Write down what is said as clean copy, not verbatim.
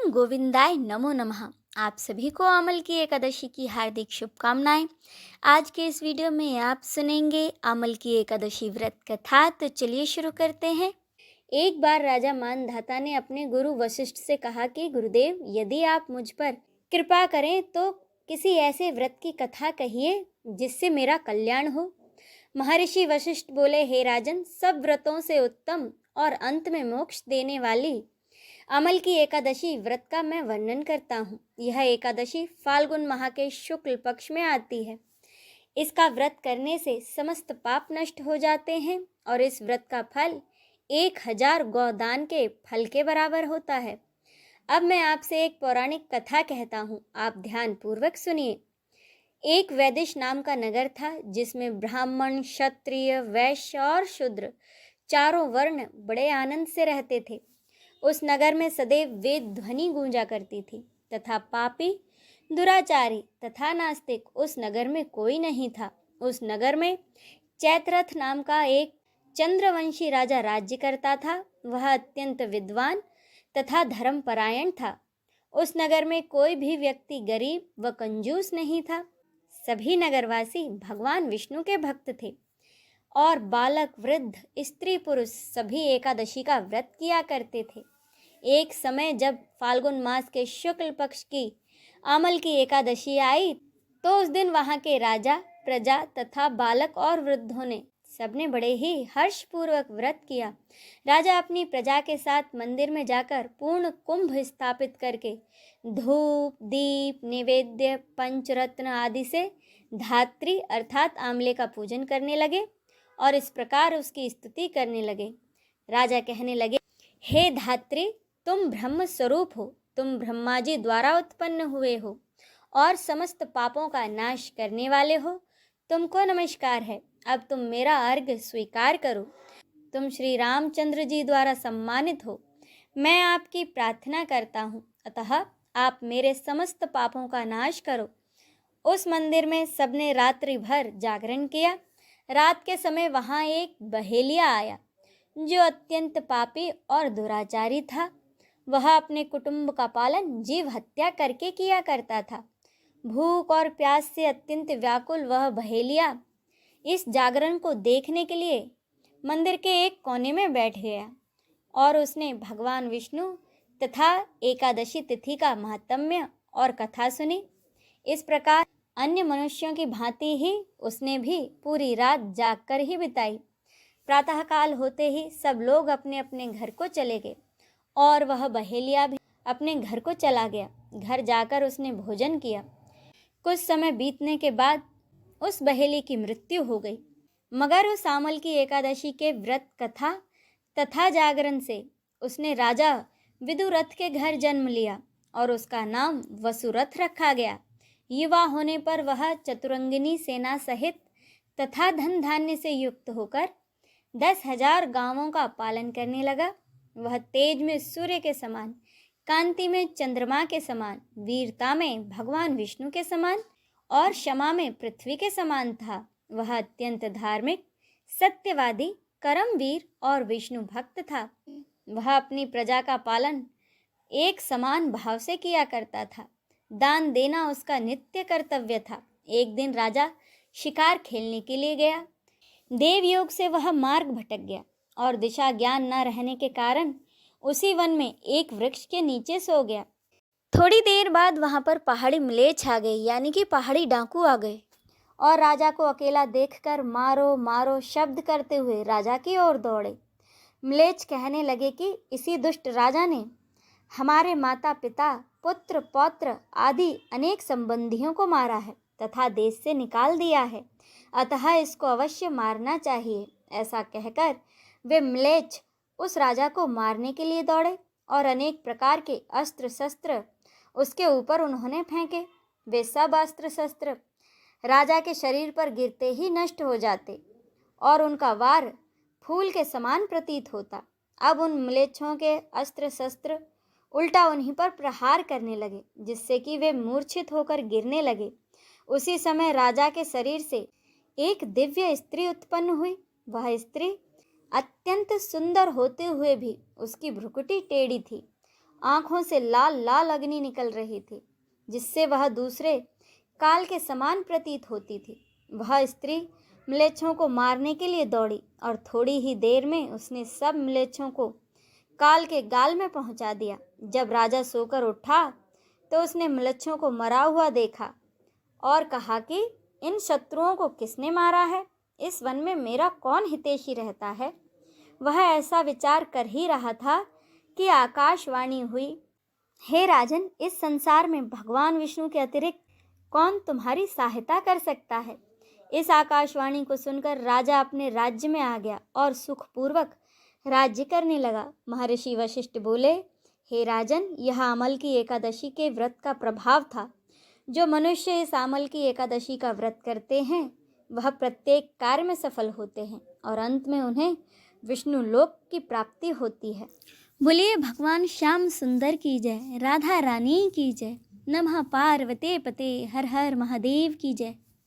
ओम गोविंदाय नमो नमः। आप सभी को अमल की एकादशी की हार्दिक शुभकामनाएं। आज के इस वीडियो में आप सुनेंगे अमल की एकादशी व्रत कथा। तो चलिए शुरू करते हैं। एक बार राजा मानधाता ने अपने गुरु वशिष्ठ से कहा कि गुरुदेव, यदि आप मुझ पर कृपा करें तो किसी ऐसे व्रत की कथा कहिए जिससे मेरा कल्याण हो। महर्षि वशिष्ठ बोले, हे राजन, सब व्रतों से उत्तम और अंत में मोक्ष देने वाली अमल की एकादशी व्रत का मैं वर्णन करता हूँ। यह एकादशी फाल्गुन माह के शुक्ल पक्ष में आती है। इसका व्रत करने से समस्त पाप नष्ट हो जाते हैं और इस व्रत का फल 1000 गोदान के फल के बराबर होता है। अब मैं आपसे एक पौराणिक कथा कहता हूँ, आप ध्यान पूर्वक सुनिए। एक वैदिश नाम का नगर था जिसमें ब्राह्मण, क्षत्रिय, वैश्य और शूद्र चारों वर्ण बड़े आनंद से रहते थे। उस नगर में सदैव वेद ध्वनि गूंजा करती थी तथा पापी, दुराचारी तथा नास्तिक उस नगर में कोई नहीं था। उस नगर में चैत्ररथ नाम का एक चंद्रवंशी राजा राज्य करता था। वह अत्यंत विद्वान तथा धर्मपरायण था। उस नगर में कोई भी व्यक्ति गरीब व कंजूस नहीं था। सभी नगरवासी भगवान विष्णु के भक्त थे और बालक, वृद्ध, स्त्री, पुरुष सभी एकादशी का व्रत किया करते थे। एक समय जब फाल्गुन मास के शुक्ल पक्ष की अमल की एकादशी आई तो उस दिन वहां के राजा, प्रजा तथा बालक और वृद्धों ने सबने बड़े ही हर्षपूर्वक व्रत किया। राजा अपनी प्रजा के साथ मंदिर में जाकर पूर्ण कुंभ स्थापित करके धूप, दीप, नैवेद्य, पंचरत्न आदि से धात्री अर्थात आंवले का पूजन करने लगे और इस प्रकार उसकी स्तुति करने लगे। राजा कहने लगे, हे धात्री, तुम ब्रह्म स्वरूप हो, तुम ब्रह्मा जी द्वारा उत्पन्न हुए हो और समस्त पापों का नाश करने वाले हो। तुमको नमस्कार है। अब तुम मेरा अर्घ्य स्वीकार करो। तुम श्री रामचंद्र जी द्वारा सम्मानित हो। मैं आपकी प्रार्थना करता हूँ, अतः आप मेरे समस्त पापों का नाश करो। उस मंदिर में सबने रात्रि भर जागरण किया। रात के समय वहाँ एक बहेलिया आया जो अत्यंत पापी और दुराचारी था। वह अपने कुटुंब का पालन जीव हत्या करके किया करता था। भूख और प्यास से अत्यंत व्याकुल वह बहेलिया इस जागरण को देखने के लिए मंदिर के एक कोने में बैठ गया और उसने भगवान विष्णु तथा एकादशी तिथि का महात्म्य और कथा सुनी। इस प्रकार अन्य मनुष्यों की भांति ही उसने भी पूरी रात जागकर ही बिताई। प्रातःकाल होते ही सब लोग अपने अपने घर को चले गए और वह बहेलिया भी अपने घर को चला गया। घर जाकर उसने भोजन किया। कुछ समय बीतने के बाद उस बहेली की मृत्यु हो गई। मगर उस अमल की एकादशी के व्रत कथा तथा जागरण से उसने राजा विदुरथ के घर जन्म लिया और उसका नाम वसुरथ रखा गया। युवा होने पर वह चतुरंगिनी सेना सहित तथा धन धान्य से युक्त होकर 10,000 गांवों का पालन करने लगा। वह तेज में सूर्य के समान, कांति में चंद्रमा के समान, वीरता में भगवान विष्णु के समान और क्षमा में पृथ्वी के समान था। वह अत्यंत धार्मिक, सत्यवादी, कर्मवीर और विष्णु भक्त था। वह अपनी प्रजा का पालन एक समान भाव से किया करता था। दान देना उसका नित्य कर्तव्य था। एक दिन राजा शिकार खेलने के लिए गया। देवयोग से वह मार्ग भटक गया और दिशा ज्ञान न रहने के कारण उसी वन में एक वृक्ष के नीचे सो गया। थोड़ी देर बाद वहां पर पहाड़ी म्लेच्छ आ गए, यानी कि पहाड़ी डाकू आ गए और राजा को अकेला देखकर मारो मारो शब्द करते हुए राजा की ओर दौड़े। म्लेच्छ कहने लगे कि इसी दुष्ट राजा ने हमारे माता पिता, पुत्र पौत्र आदि अनेक संबंधियों को मारा है तथा देश से निकाल दिया है, अतः इसको अवश्य मारना चाहिए। ऐसा कहकर वे म्लेच्छ उस राजा को मारने के लिए दौड़े और अनेक प्रकार के अस्त्र शस्त्र उसके ऊपर उन्होंने फेंके। वे सब अस्त्र शस्त्र राजा के शरीर पर गिरते ही नष्ट हो जाते और उनका वार फूल के समान प्रतीत होता। अब उन म्लेच्छों के अस्त्र शस्त्र उल्टा उन्हीं पर प्रहार करने लगे, जिससे कि वे मूर्छित होकर गिरने लगे। उसी समय राजा के शरीर से एक दिव्य स्त्री उत्पन्न हुई। वह स्त्री अत्यंत सुंदर होते हुए भी उसकी भ्रुकुटी टेढ़ी थी आंखों से लाल लाल अग्नि निकल रही थी, जिससे वह दूसरे काल के समान प्रतीत होती थी। वह स्त्री म्लेच्छों को मारने के लिए दौड़ी और थोड़ी ही देर में उसने सब म्लेच्छों को काल के गाल में पहुंचा दिया। जब राजा सोकर उठा तो उसने म्लेच्छों को मरा हुआ देखा और कहा कि इन शत्रुओं को किसने मारा है? इस वन में मेरा कौन हितैषी रहता है? वह ऐसा विचार कर ही रहा था कि आकाशवाणी हुई, हे राजन, इस संसार में भगवान विष्णु के अतिरिक्त कौन तुम्हारी सहायता कर सकता है? इस आकाशवाणी को सुनकर राजा अपने राज्य में आ गया और सुखपूर्वक राज्य करने लगा। महर्षि वशिष्ठ बोले, हे राजन, यह अमल की एकादशी के व्रत का प्रभाव था। जो मनुष्य इस अमल की एकादशी का व्रत करते हैं वह प्रत्येक कार्य में सफल होते हैं और अंत में उन्हें विष्णु लोक की प्राप्ति होती है। बोलिए भगवान श्याम सुंदर की जय, राधा रानी की जय, नमः पार्वते पते, हर हर महादेव की जय।